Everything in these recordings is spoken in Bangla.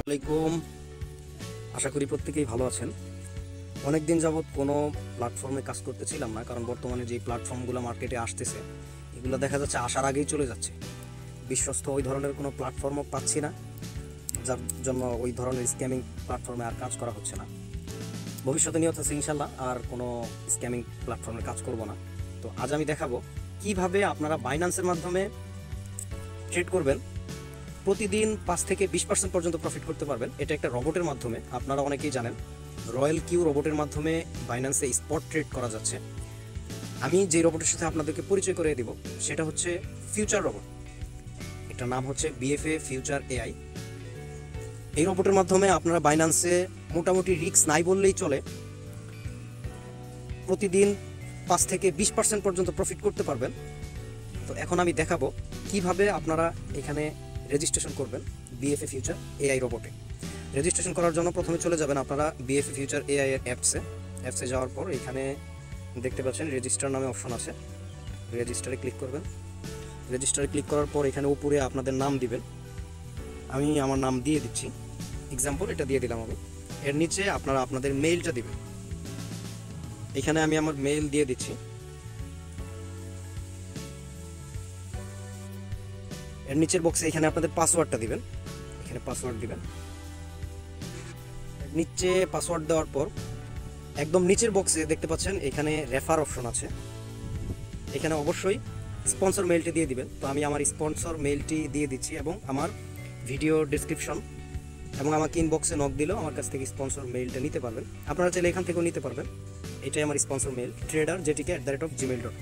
আলাইকুম। আশা করি প্রত্যেকেই ভালো আছেন। অনেকদিন যাবৎ কোনো প্ল্যাটফর্মে কাজ করতেছিলাম না, কারণ বর্তমানে যে প্ল্যাটফর্মগুলো মার্কেটে আসতেছে এগুলো দেখা যাচ্ছে আসার আগেই চলে যাচ্ছে। বিশ্বস্ত ওই ধরনের কোনো প্ল্যাটফর্মও পাচ্ছি না, যার জন্য ওই ধরনের স্ক্যামিং প্ল্যাটফর্মে আর কাজ করা হচ্ছে না। ভবিষ্যতে নিয়ত আছে ইনশাল্লাহ আর কোনো স্ক্যামিং প্ল্যাটফর্মে কাজ করব না। তো আজ আমি দেখাবো কিভাবে আপনারা বাইন্যান্সের মাধ্যমে ট্রেড করবেন, প্রতিদিন 5 থেকে 20% পর্যন্ত প্রফিট করতে পারবেন। এটা একটা রোবটের মাধ্যমে, আপনারা অনেকেই জানেন রয়্যাল কিউ রোবটের মাধ্যমে বাইন্যান্সে স্পট ট্রেড করা যাচ্ছে। আমি যে রোবটের সাথে আপনাদেরকে পরিচয় করে দিব সেটা হচ্ছে ফিউচার রোবট। এটার নাম হচ্ছে বিএফএ ফিউচার এআই। এই রোবটের মাধ্যমে আপনারা বাইন্যান্সে মোটামুটি রিস্ক নাই বললেই চলে, প্রতিদিন 5 থেকে 20% পর্যন্ত প্রফিট করতে পারবেন। তো এখন আমি দেখাবো কিভাবে আপনারা এখানে রেজিস্ট্রেশন করবেন বিএফএ ফিউচার এআই রোবটে। রেজিস্ট্রেশন করার জন্য প্রথমে চলে যাবেন আপনারা বিএফএ ফিউচার এআই এর অ্যাপসে যাওয়ার পর এখানে দেখতে পাচ্ছেন রেজিস্টার নামে অপশন আছে, রেজিস্টারে ক্লিক করবেন। রেজিস্টারে ক্লিক করার পর এখানে উপরে আপনাদের নাম দিবেন। আমি আমার নাম দিয়ে দিচ্ছি, এক্সাম্পল এটা দিয়ে দিলাম আমি। এর নিচে আপনারা আপনাদের মেইলটা দিবেন। এখানে আমি আমার মেইল দিয়ে দিচ্ছি। এর নিচের বক্সে এখানে আপনাদের পাসওয়ার্ডটা দিবেন, এখানে পাসওয়ার্ড দিবেন। নিচে পাসওয়ার্ড দেওয়ার পর একদম নিচের বক্সে দেখতে পাচ্ছেন এখানে রেফার অপশন আছে, এখানে অবশ্যই স্পন্সর মেইলটি দিয়ে দিবেন। তো আমি আমার স্পন্সর মেইলটি দিয়ে দিচ্ছি এবং আমার ভিডিও ডেসক্রিপশন এবং আমাকে ইনবক্সে নক দিলেও আমার কাছ থেকে স্পন্সর মেইলটা নিতে পারবেন। আপনারা চাইলে এখান থেকেও নিতে পারবেন। এটাই আমার স্পন্সর মেইল, trader@gmail.com।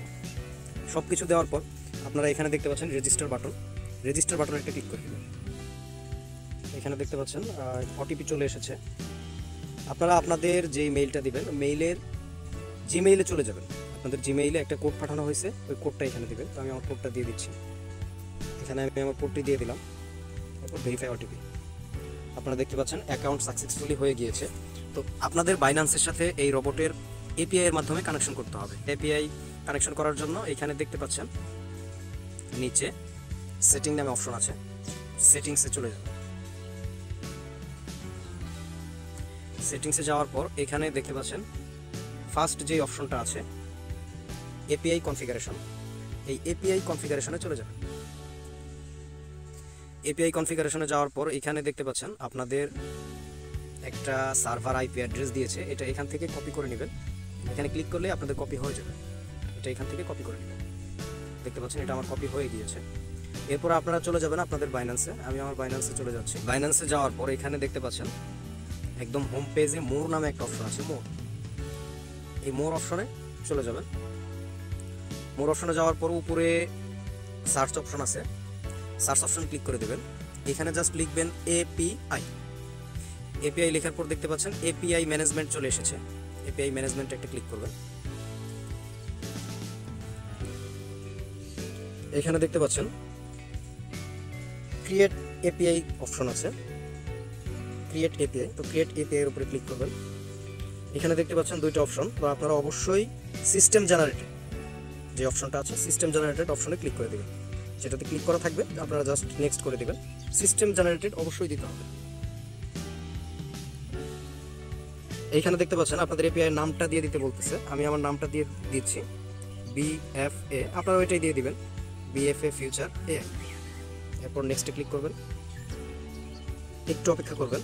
সব কিছু দেওয়ার পর আপনারা এখানে দেখতে পাচ্ছেন রেজিস্টার বাটন একটা ক্লিক করে দেবেন। এখানে দেখতে পাচ্ছেন ওটিপি চলে এসেছে। আপনারা আপনাদের যে মেইলটা দিবেন মেইলের জিমেইলে চলে যাবেন। আপনাদের জিমেইলে একটা কোড পাঠানো হয়েছে, ওই কোডটা এখানে দিবেন। তো আমি আমার কোডটা দিয়ে দিচ্ছি, এখানে আমি আমার কোডটি দিয়ে দিলাম। তারপর ভেরিফাই ওটিপি। আপনারা দেখতে পাচ্ছেন অ্যাকাউন্ট সাকসেসফুলি হয়ে গিয়েছে। তো আপনাদের বাইন্যান্সের সাথে এই রোবটের এপিআই এর মাধ্যমে কানেকশন করতে হবে। এপিআই কানেকশন করার জন্য এখানে দেখতে পাচ্ছেন নিচে সেটিং নামে অপশন আছে, সেটিংসে চলে যাবেন। সেটিংসে যাওয়ার পর এখানে দেখতে পাচ্ছেন ফার্স্ট যে অপশনটা আছে এপিআই কনফিগারেশন, এই এপিআই কনফিগারেশনে চলে যাবেন। এপিআই কনফিগারেশনে যাওয়ার পর এখানে দেখতে পাচ্ছেন আপনাদের একটা সার্ভার আইপি অ্যাড্রেস দিয়েছে, এটা এখান থেকে কপি করে নেবেন। এখানে ক্লিক করলে আপনাদের কপি হয়ে যাবে, এটা এখান থেকে কপি করে নেবেন। দেখতে পাচ্ছেন এটা আমার কপি হয়ে গিয়েছে। এরপর আপনারা চলে যাবেন আপনাদের বাইন্যান্সে। আমি আমার বাইন্যান্সে চলে যাচ্ছি। বাইন্যান্সে যাওয়ার পর এখানে দেখতে পাচ্ছেন একদম হোম পেজে মোর নামে একটা অপশন আছে, এই মোর অপশনে চলে যাবেন। মোর অপশনে যাওয়ার পর উপরে সার্চ অপশন আছে, সার্চ অপশন ক্লিক করে দেবেন। এখানে জাস্ট লিখবেন এপিআই। এপিআই লেখার পর দেখতে পাচ্ছেন এপিআই ম্যানেজমেন্ট চলে এসেছে, এপিআই ম্যানেজমেন্ট একটা ক্লিক করবেন। এখানে দেখতে পাচ্ছেন ক্রিয়েট এপিআই অপশন আছে, ক্রিয়েট এপিআই। তো ক্রিয়েট এপিআই এর উপরে ক্লিক করবেন। এখানে দেখতে পাচ্ছেন দুইটা অপশন, তো আপনারা অবশ্যই সিস্টেম জেনারেটেড যে অপশনটা আছে সিস্টেম জেনারেটেড অপশনে ক্লিক করে দেবেন। যেটাতে ক্লিক করা থাকবে আপনারা জাস্ট নেক্সট করে দেবেন। সিস্টেম জেনারেটেড অবশ্যই দিতে হবে। এইখানে দেখতে পাচ্ছেন আপনাদের এপিআই এর নামটা দিয়ে দিতে বলতেছে, আমি আমার নামটা দিয়ে দিচ্ছি বিএফএ, আপনারা ওইটাই দিয়ে দিবেন বিএফএ ফিউচার এআই। এরপর নেক্সটে ক্লিক করবেন, একটু অপেক্ষা করবেন।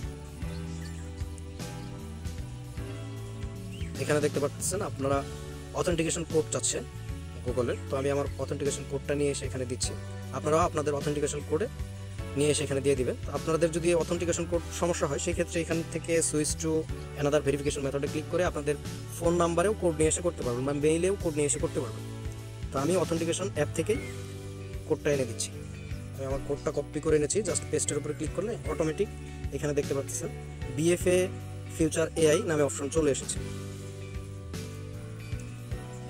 এখানে দেখতে পাচ্ছেন আপনারা অথেন্টিকেশন কোড চাচ্ছে গুগলের, তো আমি আমার অথেন্টিকেশন কোডটা নিয়ে এসে এখানে দিচ্ছি। আপনারাও আপনাদের অথেন্টিকেশন কোডে নিয়ে এসে এখানে দিয়ে দিবেন। আপনাদের যদি অথেন্টিকেশন কোড সমস্যা হয় সেই ক্ষেত্রে এখান থেকে সুইচ টু অ্যানাদার ভেরিফিকেশন মেথডে ক্লিক করে আপনাদের ফোন নাম্বারেও কোড নিয়ে এসে করতে পারবেন বা মেইলেও কোড নিয়ে এসে করতে পারবেন। তো আমি অথেন্টিকেশন অ্যাপ থেকেই কোডটা এনে দিচ্ছি। আমি আমার কোডটা কপি করে এনেছি, জাস্ট পেস্টের উপরে ক্লিক করলে অটোমেটিক এখানে দেখতে পাচ্ছেন বিএফএ ফিউচার এআই নামে অপশন চলে এসেছে।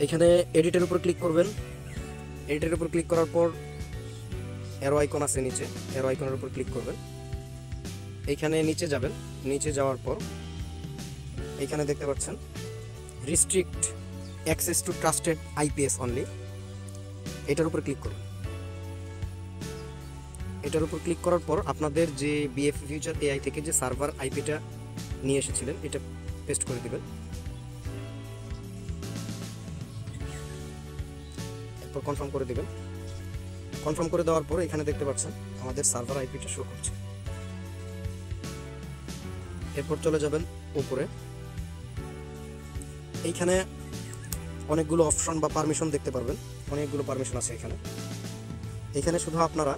এখানে এডিটের উপর ক্লিক করবেন। এডিটের উপর ক্লিক করার পর অ্যারো আইকন আছে নিচে, অ্যারো আইকনের উপর ক্লিক করবেন। এইখানে নিচে যাবেন, নিচে যাওয়ার পর এখানে দেখতে পাচ্ছেন restrict access to trusted IPS only, এটার উপর ক্লিক করবেন। এটার উপর ক্লিক করার পর আপনাদের যে বিএফএ ফিউচার এআই থেকে যে সার্ভার আইপিটা নিয়ে এসেছিলেন এটা পেস্ট করে দেবেন। এরপর কনফার্ম করে দেবেন। কনফার্ম করে দেওয়ার পর এখানে দেখতে পাচ্ছেন আমাদের সার্ভার আইপিটা শো করছে। এরপর চলে যাবেন উপরে, এইখানে অনেকগুলো অপশন বা পারমিশন দেখতে পারবেন, অনেকগুলো পারমিশন আছে এখানে। এখানে শুধু আপনারা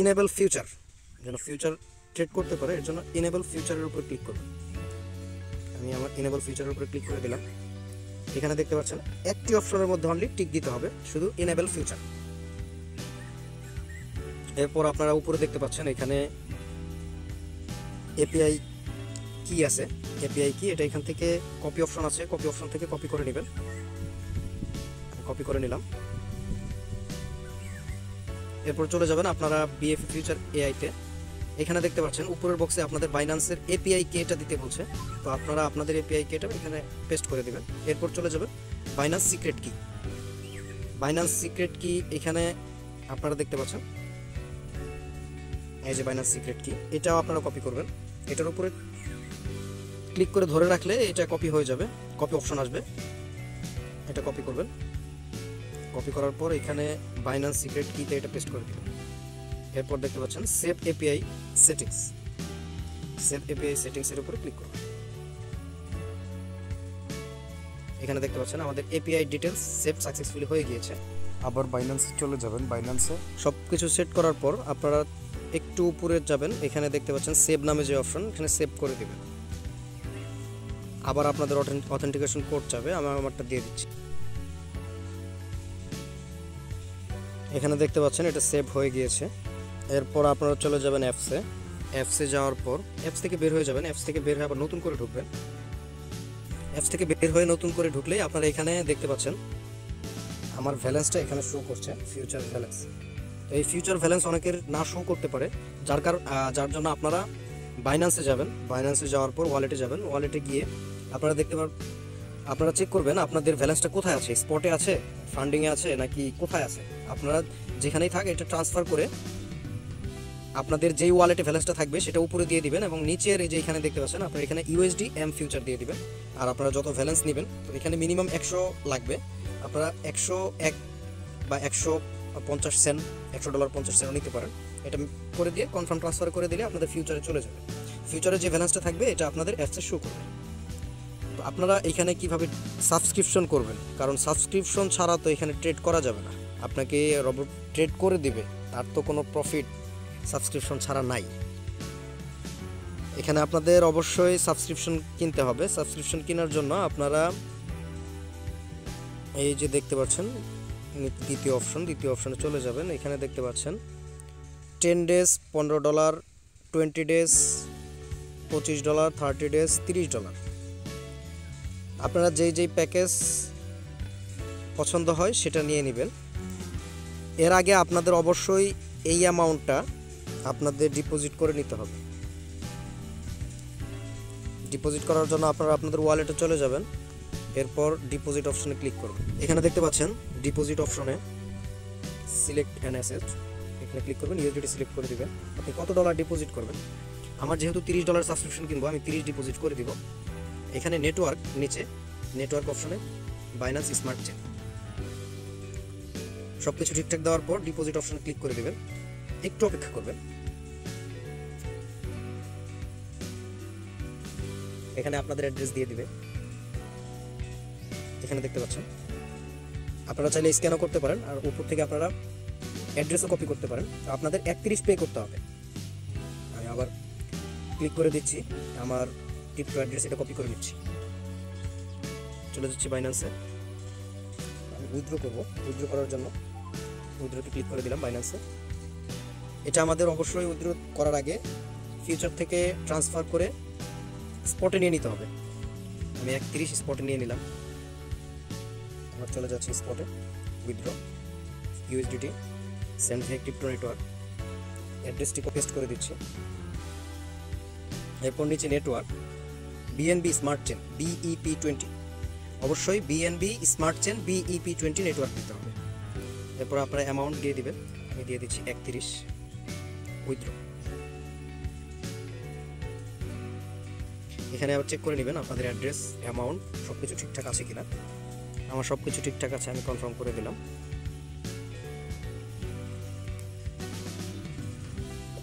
ইনেবল ফিউচার, যেন ফিউচার ট্রেড করতে পারে এর জন্য ইনেবল ফিউচারের উপর ক্লিক করবেন। আমি আমার ইনেবল ফিউচারের উপরে ক্লিক করে দিলাম। এখানে দেখতে পাচ্ছেন একটি অপশনের মধ্যে অনলি টিক দিতে হবে, শুধু ইনেবল ফিউচার। এরপর আপনারা উপরে দেখতে পাচ্ছেন এখানে এপিআই কি আছে, এপিআই কি এটা এখান থেকে কপি অপশন আছে, কপি অপশন থেকে কপি করে নেবেন। কপি করে নিলাম। এরপর চলে যাবেন আপনারা বিএফএ ফিউচার এআইতে। এখানে দেখতে পাচ্ছেন উপরের বক্সে আপনাদের বাইন্যান্সের এপিআই কিটা দিতে বলছে, তো আপনারা আপনাদের এপিআই কিটা এখানে পেস্ট করে দেবেন। এরপর চলে যাবেন বাইন্যান্স সিক্রেট কি। বাইন্যান্স সিক্রেট কি এখানে আপনারা দেখতে পাচ্ছেন, এই যে বাইন্যান্স সিক্রেট কি, এটাও আপনারা কপি করবেন। এটার উপরে ক্লিক করে ধরে রাখলে এটা কপি হয়ে যাবে, কপি অপশন আসবে, এটা কপি করবেন। কপি করার পর এখানে বাইন্যান্স সিক্রেট কিতে এটা পেস্ট করে দেবেন। এরপর দেখতে পাচ্ছেন save API settings, save API সেটিংসের উপরে ক্লিক করুন। এখানে দেখতে পাচ্ছেন আমাদের এপিআই ডিটেইলস সেভ সাকসেসফুলি হয়ে গিয়েছে। আবার বাইন্যান্সে চলে যাবেন। বাইন্যান্সে সব কিছু সেট করার পর আপনারা একটু উপরে যাবেন, এখানে দেখতে পাচ্ছেন সেভ নামে যে অপশন, এখানে সেভ করে দিবেন। আবার আপনাদের অথেন্টিকেশন কোড চাবে, আমি আমারটা দিয়ে দিচ্ছি। এখানে দেখতে পাচ্ছেন এটা সেভ হয়ে গিয়েছে। এরপর আপনারা চলে যাবেন অ্যাপসে। অ্যাপসে যাওয়ার পর অ্যাপস থেকে বের হয়ে যাবেন। অ্যাপস থেকে বের হয়ে আবার নতুন করে ঢুকবেন। অ্যাপস থেকে বের হয়ে নতুন করে ঢুকলেই আপনারা এখানে দেখতে পাচ্ছেন আমার ব্যালেন্সটা এখানে শো করছে, ফিউচার ব্যালেন্স। তো এই ফিউচার ব্যালেন্স অনেকের না শো করতে পারে, যার জন্য আপনারা বাইন্যান্সে যাবেন। বাইন্যান্সে যাওয়ার পর ওয়ালেটে যাবেন। ওয়ালেটে গিয়ে আপনারা চেক করবেন আপনাদের ব্যালেন্সটা কোথায় আছে, স্পটে আছে, ফান্ডিংয়ে আছে, নাকি কোথায় আছে। আপনারা যেখানেই থাকে এটা ট্রান্সফার করে আপনাদের যেই ওয়ালেটে ব্যালেন্সটা থাকবে সেটা উপরে দিয়ে দিবেন, এবং নিচের এই যে এখানে দেখতে পাচ্ছেন আপনারা এখানে ইউএসডি এম ফিউচার দিয়ে দিবেন। আর আপনারা যত ব্যালেন্স নেবেন, তো এখানে মিনিমাম 100 লাগবে, আপনারা 101 বা 150 সেন্ট, $100.50 নিতে পারেন। এটা করে দিয়ে কনফার্ম ট্রান্সফার করে দিলে আপনাদের ফিউচারে চলে যাবে। ফিউচারে যে ব্যালেন্সটা থাকবে এটা আপনাদের অ্যাপসে শো করবে। তো আপনারা এখানে কিভাবে সাবস্ক্রিপশন করবেন, কারণ সাবস্ক্রিপশন ছাড়া তো এখানে ট্রেড করা যাবে না। আপনাকে রোবট ট্রেড করে দিবে, তার তো কোনো প্রফিট সাবস্ক্রিপশন ছাড়া নাই। এখানে আপনাদের অবশ্যই সাবস্ক্রিপশন কিনতে হবে। সাবস্ক্রিপশন কেনার জন্য আপনারা এই যে দেখতে পাচ্ছেন দ্বিতীয় অপশনে চলে যাবেন। এখানে দেখতে পাচ্ছেন 10 ডেজ $15, 20 ডেজ $25, 30 ডেজ $30। আপনারা যেই প্যাকেজ পছন্দ হয় সেটা নিয়ে নেবেন। এর আগে আপনাদের অবশ্যই এই অ্যামাউন্টটা আপনাদের ডিপোজিট করে নিতে হবে। ডিপোজিট করার জন্য আপনারা আপনাদের ওয়ালেটে চলে যাবেন। এরপর ডিপোজিট অপশনে ক্লিক করুন। এখানে দেখতে পাচ্ছেন ডিপোজিট অপশনে সিলেক্ট অ্যান অ্যাসেট, এখানে ক্লিক করবেন, ইউএসডিটি সিলেক্ট করে দিবেন। আপনি কত ডলার ডিপোজিট করবেন। আমার যেহেতু $30 সাবস্ক্রিপশন কিনবো, আমি 30 ডিপোজিট করে দিব। এখানে নেটওয়ার্ক, নিচে নেটওয়ার্ক অপশনে বাইন্যান্স স্মার্ট চেন, সব কিছু ঠিকঠাক দেওয়ার পর ডিপোজিট অপশনে ক্লিক করে দেবেন। একটু অপেক্ষা করবেন। এখানে আপনাদের অ্যাড্রেস দিয়ে দিবে। এখানে দেখতে পাচ্ছেন আপনারা চাইলে স্ক্যানও করতে পারেন, আর উপর থেকে আপনারা অ্যাড্রেসও কপি করতে পারেন। আপনাদের 31 পে করতে হবে। আমি আবার ক্লিক করে দিচ্ছি, আমার ক্রিপ্টো অ্যাড্রেস এটা কপি করে নিচ্ছি। চলে যাচ্ছি বাইন্যান্সে। আমি উইথড্র করবো। উইথড্র করার জন্য উইথড্রতে ক্লিক করে দিলাম বাইন্যান্সে। এটা আমাদের অবশ্যই উইথড্র করার আগে ফিউচার থেকে ট্রান্সফার করে স্পটে নিয়ে নিতে হবে। আমি 31 স্পটে নিয়ে নিলাম। আবার চলে যাচ্ছি স্পটে, withdraw USDT send V crypto network, অ্যাড্রেসটি পেস্ট করে দিচ্ছি। এরপর নিচে network BNB smart chain BEP20, অবশ্যই BNB smart chain BEP20 network দিতে হবে। এরপর আপনারা অ্যামাউন্ট দিয়ে দিবেন। আমি দিয়ে দিচ্ছি 31 উইথড্র। এখানে আবার চেক করে নেবেন আপনাদের অ্যাড্রেস, অ্যামাউন্ট সব কিছু ঠিকঠাক আছে কিনা। আমার সব কিছু ঠিকঠাক আছে, আমি কনফার্ম করে দিলাম।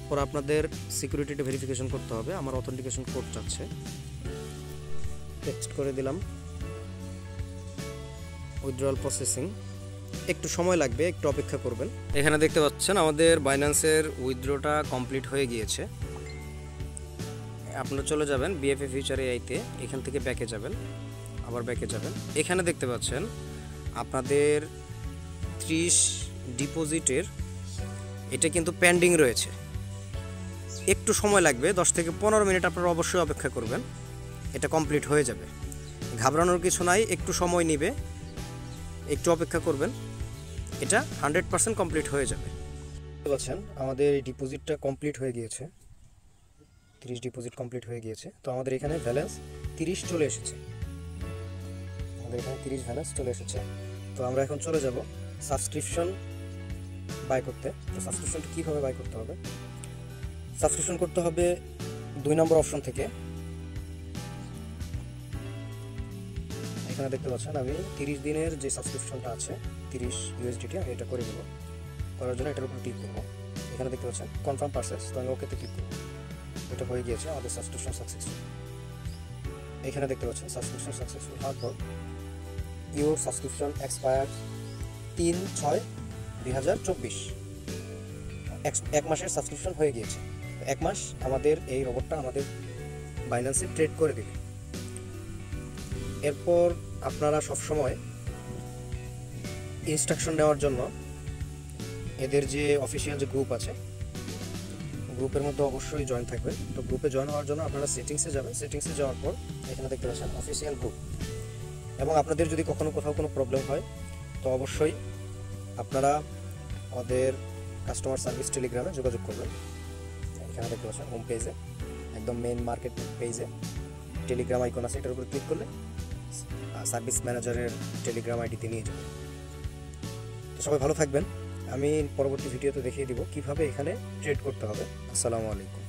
পর আপনাদের সিকিউরিটিটা ভেরিফিকেশন করতে হবে। আমার অথেন্টিকেশন কোড চাচ্ছে, টেক্সট করে দিলাম। উইথড্রয়াল প্রসেসিং, একটু সময় লাগবে, একটু অপেক্ষা করবেন। এখানে দেখতে পাচ্ছেন আমাদের বাইন্যান্সের উইথড্রটা কমপ্লিট হয়ে গিয়েছে। আপনারা চলে যাবেন বিএফএ ফিউচার এআইতে, এখান থেকে ব্যাকে যাবেন, আবার ব্যাকে যাবেন। এখানে দেখতে পাচ্ছেন আপনাদের 30 ডিপোজিটের এটা কিন্তু পেন্ডিং রয়েছে, একটু সময় লাগবে, 10 থেকে 15 মিনিট আপনারা অবশ্যই অপেক্ষা করবেন, এটা কমপ্লিট হয়ে যাবে। ঘাবড়ানোর কিছু নাই, একটু সময় নেবে, একটু অপেক্ষা করবেন, এটা 100% কমপ্লিট হয়ে যাবে। দেখতে পাচ্ছেন আমাদের এই ডিপোজিটটা কমপ্লিট হয়ে গিয়েছে, 30 ডিপোজিট কমপ্লিট হয়ে গিয়েছে। তো আমাদের এখানে ব্যালেন্স 30 চলে এসেছে, আমাদের এখানে 30 ব্যালেন্স চলে এসেছে। তো আমরা এখন চলে যাব সাবস্ক্রিপশন বাই করতে। তো সাবস্ক্রিপশনটা কীভাবে বাই করতে হবে? সাবস্ক্রিপশন করতে হবে 2 নম্বর অপশন থেকে। এখানে দেখতে পাচ্ছেন আমি 30 দিনের যে সাবস্ক্রিপশনটা আছে 30 USDT, আমি এটা করে দেবো। করার জন্য এটার উপর ক্লিক করবো। এখানে দেখতে পাচ্ছেন কনফার্ম পারচেজ, তো আমি ওকেতে ক্লিক করবো। এটা হয়ে গিয়েছে, আমাদের সাবস্ক্রিপশন সাকসেসফুল। এখানে দেখতে পাচ্ছেন সাবস্ক্রিপশন সাকসেসফুল হওয়ার পর ইউর সাবস্ক্রিপশন এক্সপায়ার 3/6/2024, এক মাসের সাবস্ক্রিপশন হয়ে গিয়েছে। 1 মাস আমাদের এই রোবটটা আমাদের বাইন্যান্সে ট্রেড করে দেবে। এরপর আপনারা সবসময় ইনস্ট্রাকশন নেওয়ার জন্য এদের যে অফিসিয়াল যে গ্রুপ আছে, গ্রুপের মধ্যে অবশ্যই জয়েন থাকবেন। তো গ্রুপে জয়েন হওয়ার জন্য আপনারা সেটিংসে যাবেন। সেটিংসে যাওয়ার পর এখানে দেখতে পাচ্ছেন অফিসিয়াল গ্রুপ, এবং আপনাদের যদি কখনো কোথাও কোনো প্রবলেম হয় তো অবশ্যই আপনারা ওদের কাস্টমার সার্ভিস টেলিগ্রামে যোগাযোগ করবেন। এখানে দেখতে পাচ্ছেন হোম পেজে, একদম মেইন মার্কেট পেজে টেলিগ্রাম আইকন আছে, এটার উপর ক্লিক করলে সার্ভিস ম্যানেজারের টেলিগ্রাম আইডিতে নিয়ে যাবেন। তো সবাই ভালো থাকবেন, আমি পরবর্তী ভিডিওতে দেখিয়ে দিব কিভাবে এখানে ট্রেড করতে হবে। আসসালামু আলাইকুম।